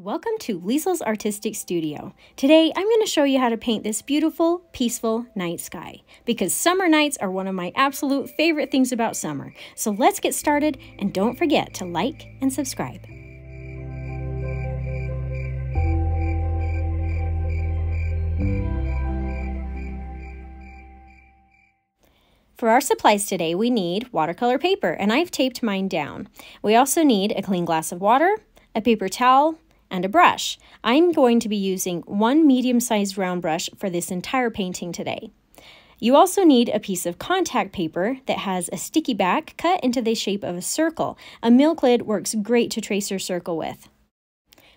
Welcome to Liesel's Artistic Studio. Today I'm going to show you how to paint this beautiful, peaceful night sky because summer nights are one of my absolute favorite things about summer. So let's get started and don't forget to like and subscribe. For our supplies today, we need watercolor paper, and I've taped mine down. We also need a clean glass of water, a paper towel, and a brush. I'm going to be using one medium-sized round brush for this entire painting today. You also need a piece of contact paper that has a sticky back cut into the shape of a circle. A milk lid works great to trace your circle with.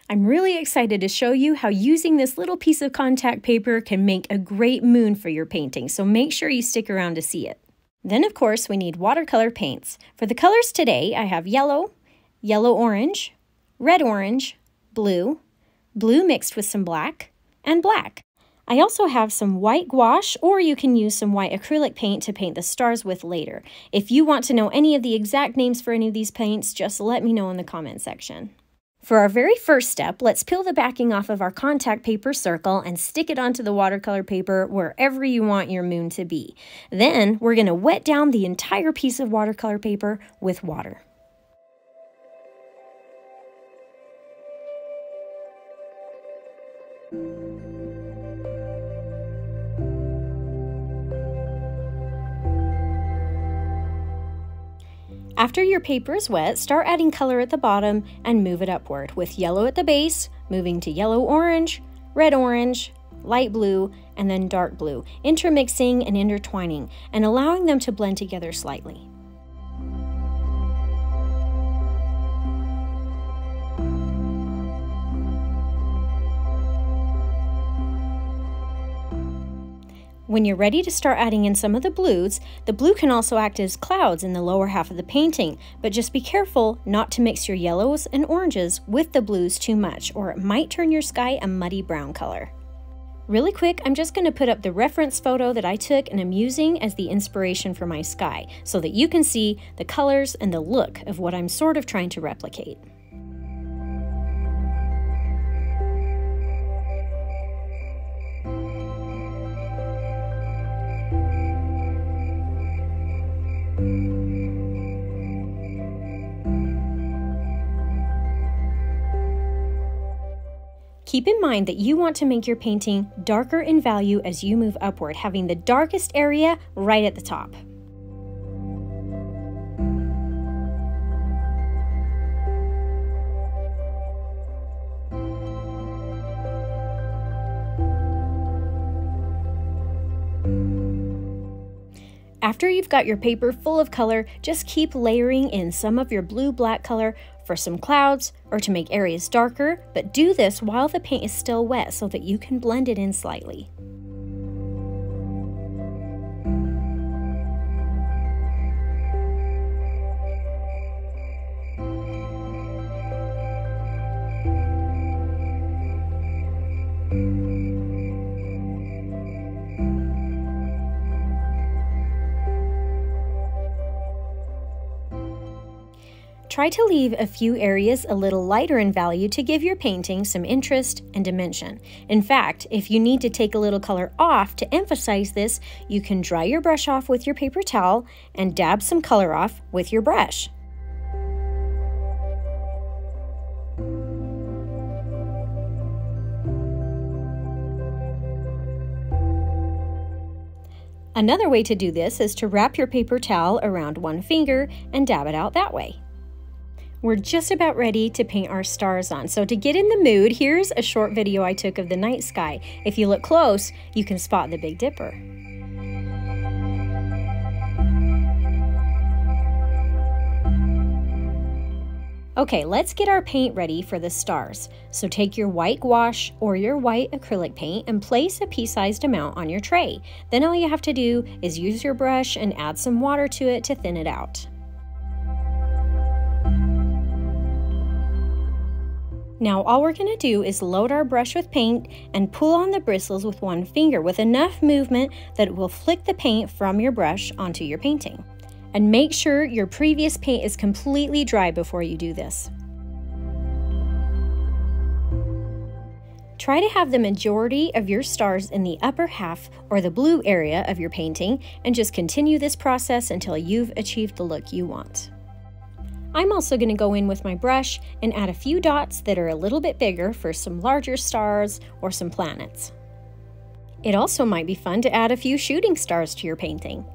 I'm really excited to show you how using this little piece of contact paper can make a great moon for your painting, so make sure you stick around to see it. Then, of course, we need watercolor paints. For the colors today, I have yellow, yellow-orange, red-orange, blue, blue mixed with some black, and black. I also have some white gouache, or you can use some white acrylic paint to paint the stars with later. If you want to know any of the exact names for any of these paints, just let me know in the comment section. For our very first step, let's peel the backing off of our contact paper circle and stick it onto the watercolor paper wherever you want your moon to be. Then we're going to wet down the entire piece of watercolor paper with water. After your paper is wet, start adding color at the bottom and move it upward, with yellow at the base, moving to yellow-orange, red-orange, light blue, and then dark blue, intermixing and intertwining, and allowing them to blend together slightly. When you're ready to start adding in some of the blues, the blue can also act as clouds in the lower half of the painting, but just be careful not to mix your yellows and oranges with the blues too much, or it might turn your sky a muddy brown color. Really quick, I'm just going to put up the reference photo that I took and I'm using as the inspiration for my sky, so that you can see the colors and the look of what I'm sort of trying to replicate. Keep in mind that you want to make your painting darker in value as you move upward, having the darkest area right at the top. After you've got your paper full of color, just keep layering in some of your blue-black color for some clouds or to make areas darker, but do this while the paint is still wet so that you can blend it in slightly. Try to leave a few areas a little lighter in value to give your painting some interest and dimension. In fact, if you need to take a little color off to emphasize this, you can dry your brush off with your paper towel and dab some color off with your brush. Another way to do this is to wrap your paper towel around one finger and dab it out that way. We're just about ready to paint our stars on, so to get in the mood, here's a short video I took of the night sky. If you look close, you can spot the Big Dipper. Okay, let's get our paint ready for the stars. So take your white gouache or your white acrylic paint and place a pea-sized amount on your tray. Then all you have to do is use your brush and add some water to it to thin it out. Now all we're going to do is load our brush with paint and pull on the bristles with one finger with enough movement that it will flick the paint from your brush onto your painting. And make sure your previous paint is completely dry before you do this. Try to have the majority of your stars in the upper half or the blue area of your painting, and just continue this process until you've achieved the look you want. I'm also going to go in with my brush and add a few dots that are a little bit bigger for some larger stars or some planets. It also might be fun to add a few shooting stars to your painting.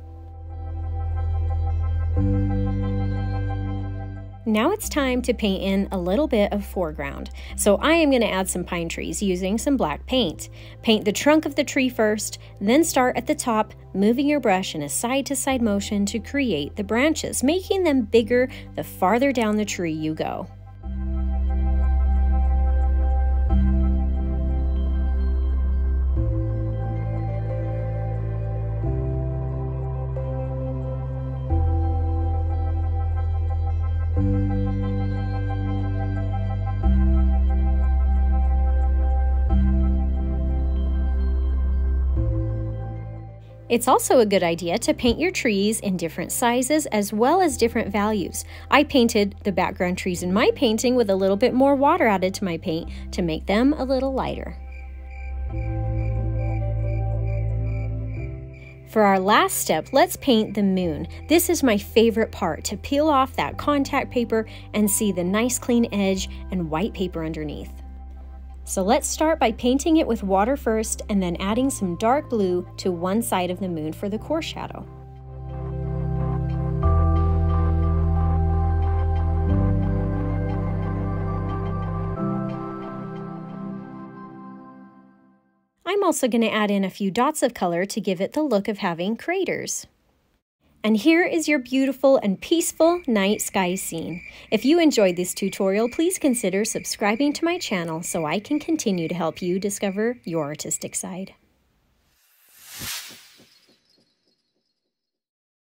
Now it's time to paint in a little bit of foreground. So I am going to add some pine trees using some black paint. Paint the trunk of the tree first, then start at the top, moving your brush in a side-to-side motion to create the branches, making them bigger the farther down the tree you go. It's also a good idea to paint your trees in different sizes as well as different values. I painted the background trees in my painting with a little bit more water added to my paint to make them a little lighter. For our last step, let's paint the moon. This is my favorite part, to peel off that contact paper and see the nice clean edge and white paper underneath. So let's start by painting it with water first and then adding some dark blue to one side of the moon for the core shadow. I'm also going to add in a few dots of color to give it the look of having craters. And here is your beautiful and peaceful night sky scene. If you enjoyed this tutorial, please consider subscribing to my channel so I can continue to help you discover your artistic side.